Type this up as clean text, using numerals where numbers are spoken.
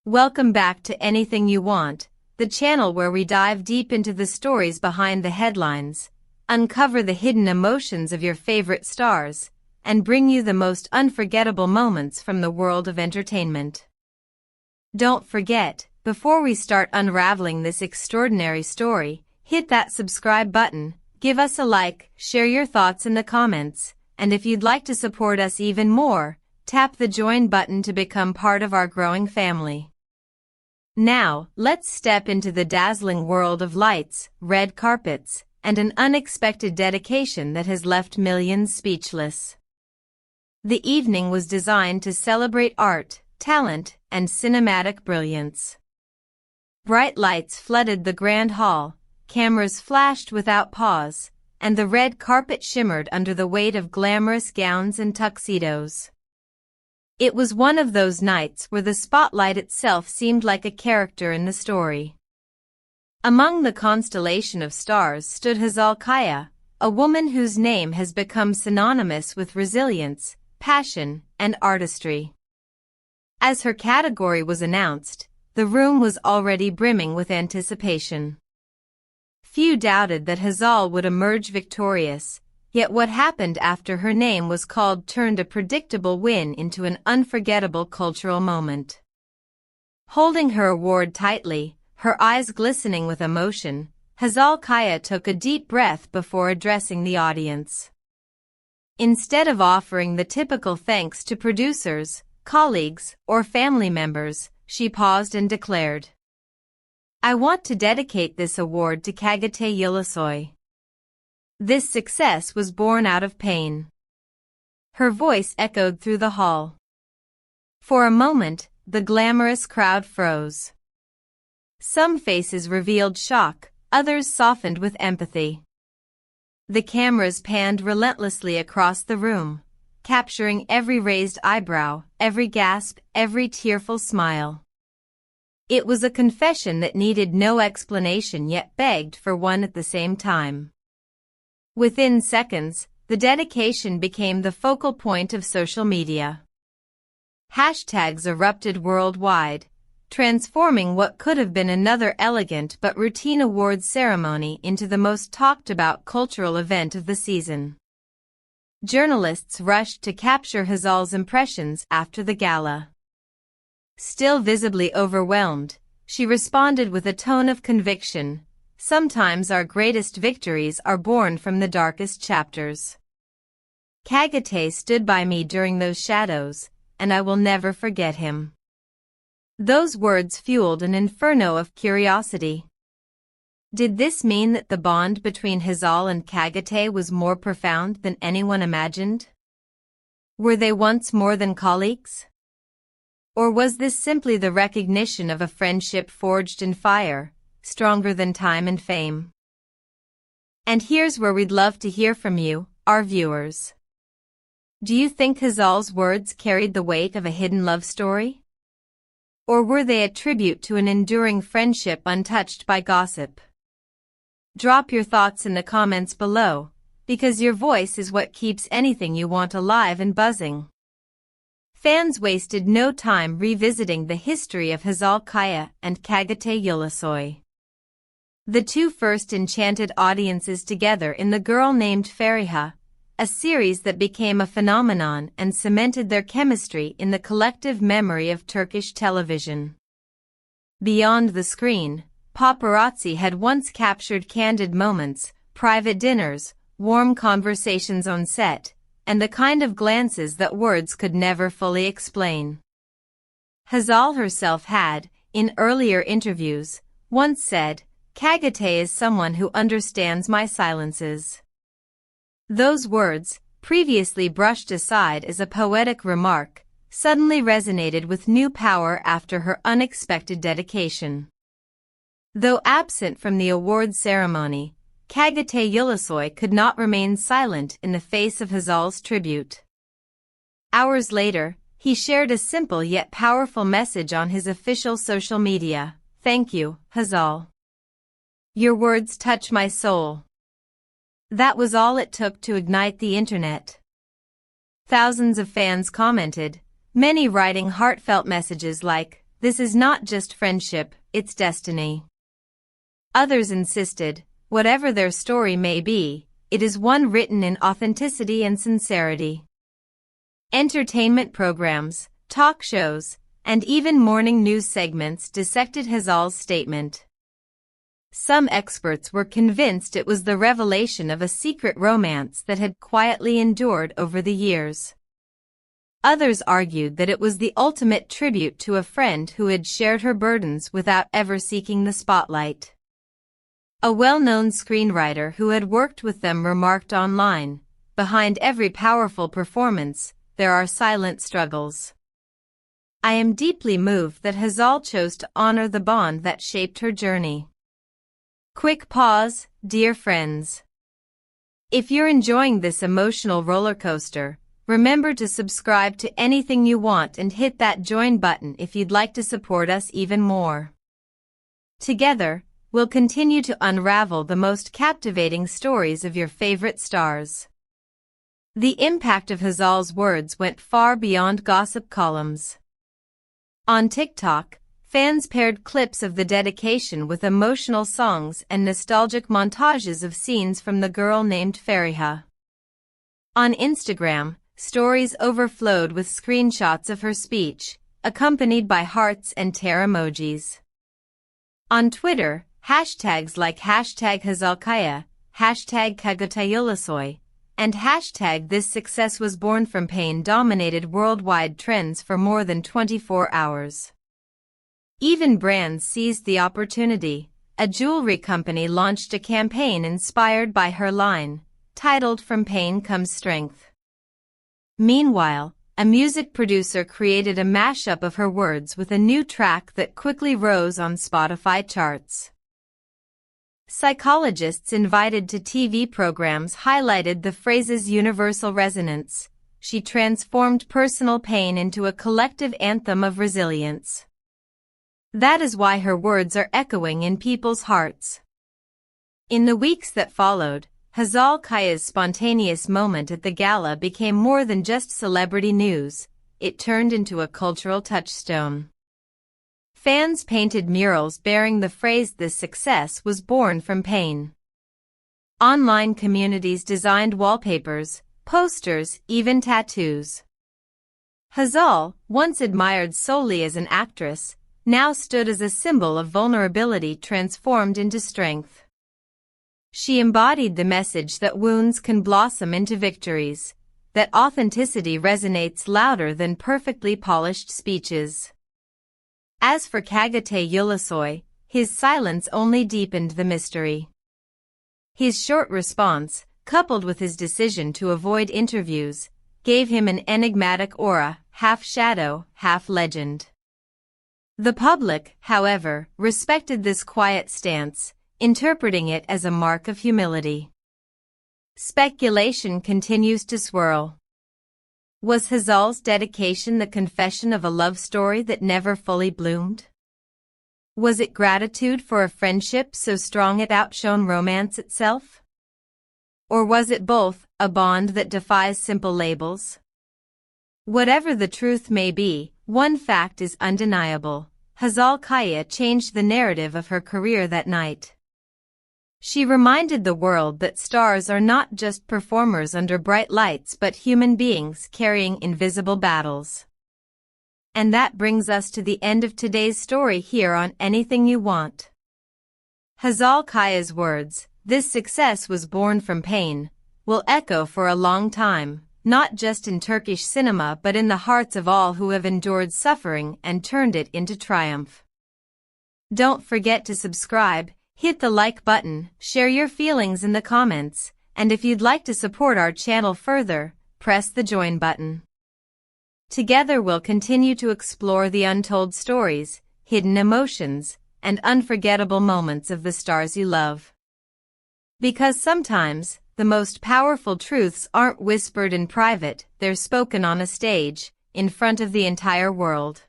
Welcome back to Anything You Want, the channel where we dive deep into the stories behind the headlines, uncover the hidden emotions of your favorite stars, and bring you the most unforgettable moments from the world of entertainment. Don't forget, before we start unraveling this extraordinary story, hit that subscribe button, give us a like, share your thoughts in the comments, and if you'd like to support us even more, tap the join button to become part of our growing family. Now, let's step into the dazzling world of lights, red carpets, and an unexpected dedication that has left millions speechless. The evening was designed to celebrate art, talent, and cinematic brilliance. Bright lights flooded the grand hall, cameras flashed without pause, and the red carpet shimmered under the weight of glamorous gowns and tuxedos. It was one of those nights where the spotlight itself seemed like a character in the story. Among the constellation of stars stood Hazal, a woman whose name has become synonymous with resilience, passion, and artistry. As her category was announced, the room was already brimming with anticipation. Few doubted that Hazal would emerge victorious, yet what happened after her name was called turned a predictable win into an unforgettable cultural moment. Holding her award tightly, her eyes glistening with emotion, Hazal took a deep breath before addressing the audience. Instead of offering the typical thanks to producers, colleagues, or family members, she paused and declared, "I want to dedicate this award to Kagate Ulusoy. This success was born out of pain." Her voice echoed through the hall. For a moment, the glamorous crowd froze. Some faces revealed shock, others softened with empathy. The cameras panned relentlessly across the room, capturing every raised eyebrow, every gasp, every tearful smile. It was a confession that needed no explanation yet begged for one at the same time. Within seconds, the dedication became the focal point of social media. Hashtags erupted worldwide, transforming what could have been another elegant but routine awards ceremony into the most talked-about cultural event of the season. Journalists rushed to capture Hazal's impressions after the gala. Still visibly overwhelmed, she responded with a tone of conviction, "Sometimes our greatest victories are born from the darkest chapters. Kagate stood by me during those shadows, and I will never forget him." Those words fueled an inferno of curiosity. Did this mean that the bond between Hazal and Kagate was more profound than anyone imagined? Were they once more than colleagues? Or was this simply the recognition of a friendship forged in fire, stronger than time and fame? And here's where we'd love to hear from you, our viewers. Do you think Hazal's words carried the weight of a hidden love story? Or were they a tribute to an enduring friendship untouched by gossip? Drop your thoughts in the comments below, because your voice is what keeps Anything You Want alive and buzzing. Fans wasted no time revisiting the history of Hazal and Kagate Ulusoy. The two first enchanted audiences together in The Girl Named Fariha, a series that became a phenomenon and cemented their chemistry in the collective memory of Turkish television. Beyond the screen, paparazzi had once captured candid moments, private dinners, warm conversations on set, and the kind of glances that words could never fully explain. Hazal herself had, in earlier interviews, once said, "Kagate is someone who understands my silences." Those words, previously brushed aside as a poetic remark, suddenly resonated with new power after her unexpected dedication. Though absent from the awards ceremony, Kagate Ulusoy could not remain silent in the face of Hazal's tribute. Hours later, he shared a simple yet powerful message on his official social media. "Thank you, Hazal. Your words touch my soul." That was all it took to ignite the internet. Thousands of fans commented, many writing heartfelt messages like, this is not just friendship, it's destiny. Others insisted, whatever their story may be, it is one written in authenticity and sincerity. Entertainment programs, talk shows, and even morning news segments dissected Hazal's statement. Some experts were convinced it was the revelation of a secret romance that had quietly endured over the years. Others argued that it was the ultimate tribute to a friend who had shared her burdens without ever seeking the spotlight. A well-known screenwriter who had worked with them remarked online, "Behind every powerful performance, there are silent struggles." I am deeply moved that Hazal chose to honor the bond that shaped her journey. Quick pause, dear friends. If you're enjoying this emotional roller coaster, remember to subscribe to Anything You Want and hit that join button if you'd like to support us even more. Together, we'll continue to unravel the most captivating stories of your favorite stars. The impact of Hazal's words went far beyond gossip columns. On TikTok, fans paired clips of the dedication with emotional songs and nostalgic montages of scenes from The Girl Named Fariha. On Instagram, stories overflowed with screenshots of her speech, accompanied by hearts and tear emojis. On Twitter, hashtags like #HazalKaya, #Kagate Ulusoy, and #This Success Was Born From Pain dominated worldwide trends for more than 24 hours. Even brands seized the opportunity. A jewelry company launched a campaign inspired by her line, titled "From Pain Comes Strength." Meanwhile, a music producer created a mashup of her words with a new track that quickly rose on Spotify charts. Psychologists invited to TV programs highlighted the phrase's universal resonance. She transformed personal pain into a collective anthem of resilience. That is why her words are echoing in people's hearts. In the weeks that followed, Hazal Kaya's spontaneous moment at the gala became more than just celebrity news, it turned into a cultural touchstone. Fans painted murals bearing the phrase "This success was born from pain." Online communities designed wallpapers, posters, even tattoos. Hazal, once admired solely as an actress, now stood as a symbol of vulnerability transformed into strength. She embodied the message that wounds can blossom into victories, that authenticity resonates louder than perfectly polished speeches. As for Kagate Ulusoy, his silence only deepened the mystery. His short response, coupled with his decision to avoid interviews, gave him an enigmatic aura, half shadow, half legend. The public, however, respected this quiet stance, interpreting it as a mark of humility. Speculation continues to swirl. Was Hazal's dedication the confession of a love story that never fully bloomed? Was it gratitude for a friendship so strong it outshone romance itself? Or was it both, a bond that defies simple labels? Whatever the truth may be, one fact is undeniable. Hazal Kaya changed the narrative of her career that night. She reminded the world that stars are not just performers under bright lights but human beings carrying invisible battles. And that brings us to the end of today's story here on Anything You Want. Hazal Kaya's words, "This success was born from pain," will echo for a long time, not just in Turkish cinema but in the hearts of all who have endured suffering and turned it into triumph. Don't forget to subscribe, hit the like button, share your feelings in the comments, and if you'd like to support our channel further, press the join button. Together we'll continue to explore the untold stories, hidden emotions, and unforgettable moments of the stars you love. Because sometimes, the most powerful truths aren't whispered in private, they're spoken on a stage, in front of the entire world.